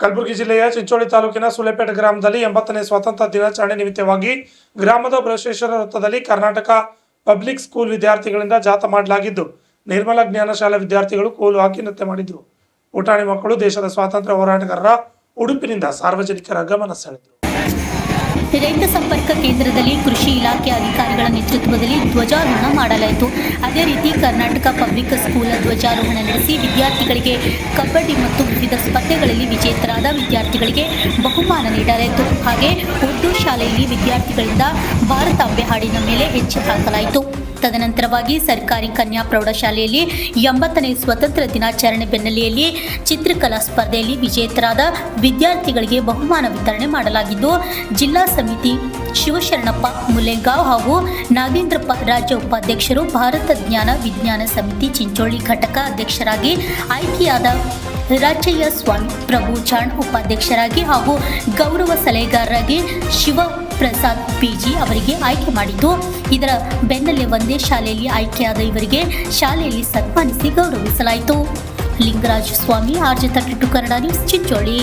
ಕಲಬುರಗಿ ಜಿಲ್ಲೆಯ ಚಿಂಚೋಳಿ ತಾಲೂಕಿನ ಸುಲೇಪೇಟೆ ಗ್ರಾಮದಲ್ಲಿ 80ನೇ ಸ್ವಾತಂತ್ರ್ಯ ದಿನಾಚರಣೆ ನಿಮಿತ್ತವಾಗಿ ಗ್ರಾಮದ ಬಸವೇಶ್ವರ ವೃತ್ತದಲ್ಲಿ ಕರ್ನಾಟಕ ಪಬ್ಲಿಕ್ ಸ್ಕೂಲ್ ವಿದ್ಯಾರ್ಥಿಗಳಿಂದ ಜಾಥಾ ಮಾಡಲಾಗಿದ್ದು, ನಿರ್ಮಲ ಜ್ಞಾನ ಶಾಲಾ ವಿದ್ಯಾರ್ಥಿಗಳು ಕೋಲು ಹಾಕಿ ನೃತ್ಯ ಮಾಡಿದರು. ಪುಟಾಣಿ ಮಕ್ಕಳು ದೇಶದ ಸ್ವಾತಂತ್ರ್ಯ ಹೋರಾಟಗಾರರ ಉಡುಪಿನಿಂದ ಸಾರ್ವಜನಿಕರ ಗಮನ ಸೆಳೆದರು. ರೈತ ಸಂಪರ್ಕ ಕೇಂದ್ರದಲ್ಲಿ ಕೃಷಿ ಇಲಾಖೆ ಅಧಿಕಾರಿಗಳ ನೇತೃತ್ವದಲ್ಲಿ ಧ್ವಜಾರೋಹಣ ಮಾಡಲಾಯಿತು. ಅದೇ ರೀತಿ ಕರ್ನಾಟಕ ಪಬ್ಲಿಕ್ ಸ್ಕೂಲ್ ಧ್ವಜಾರೋಹಣ ನಡೆಸಿ ವಿದ್ಯಾರ್ಥಿಗಳಿಗೆ ಕಬಡ್ಡಿ ಮತ್ತು ವಿವಿಧ ಸ್ಪರ್ಧೆಗಳಲ್ಲಿ ವಿಜೇತರಾದ ವಿದ್ಯಾರ್ಥಿಗಳಿಗೆ ಬಹುಮಾನ ನೀಡಲಾಯಿತು. ಹಾಗೆ ಉರ್ದು ಶಾಲೆಯಲ್ಲಿ ವಿದ್ಯಾರ್ಥಿಗಳಿಂದ ಭಾರತಾಂಬೆ ಹಾಡಿನ ಮೇಲೆ ಹೆಜ್ಜೆ ಹಾಕಲಾಯಿತು. ತದನಂತರವಾಗಿ ಸರ್ಕಾರಿ ಕನ್ಯಾ ಪ್ರೌಢಶಾಲೆಯಲ್ಲಿ 80ನೇ ಸ್ವಾತಂತ್ರ್ಯ ದಿನಾಚರಣೆ ಬೆನ್ನಲೆಯಲ್ಲಿ ಚಿತ್ರಕಲಾ ಸ್ಪರ್ಧೆಯಲ್ಲಿ ವಿಜೇತರಾದ ವಿದ್ಯಾರ್ಥಿಗಳಿಗೆ ಬಹುಮಾನ ವಿತರಣೆ ಮಾಡಲಾಗಿದ್ದು, ಜಿಲ್ಲಾ ಸಮಿತಿ ಶಿವಶರಣಪ್ಪ ಮುಲ್ಲೆಗಾಂವ್ ಹಾಗೂ ನಾಗೇಂದ್ರಪ್ಪ ರಾಜ್ಯ ಉಪಾಧ್ಯಕ್ಷರು, ಭಾರತ ಜ್ಞಾನ ವಿಜ್ಞಾನ ಸಮಿತಿ ಚಿಂಚೋಳಿ ಘಟಕ ಅಧ್ಯಕ್ಷರಾಗಿ ಆಯ್ಕೆಯಾದ ರಾಚಯ್ಯ ಸ್ವಾಮಿ ಪ್ರಭು ಚಾಣ್ ಉಪಾಧ್ಯಕ್ಷರಾಗಿ ಹಾಗೂ ಗೌರವ ಸಲಹೆಗಾರರಾಗಿ ಶಿವಪ್ರಸಾದ್ ಪಿಜಿ ಅವರಿಗೆ ಆಯ್ಕೆ ಮಾಡಿದ್ದು, ಇದರ ಬೆನ್ನಲ್ಲೇ ಒಂದೇ ಶಾಲೆಯಲ್ಲಿ ಆಯ್ಕೆಯಾದ ಇವರಿಗೆ ಶಾಲೆಯಲ್ಲಿ ಸನ್ಮಾನಿಸಿ ಗೌರವಿಸಲಾಯಿತು. ಲಿಂಗರಾಜ ಸ್ವಾಮಿ, RJ32 ಕನ್ನಡ ನ್ಯೂಸ್, ಚಿಂಚೋಳಿ.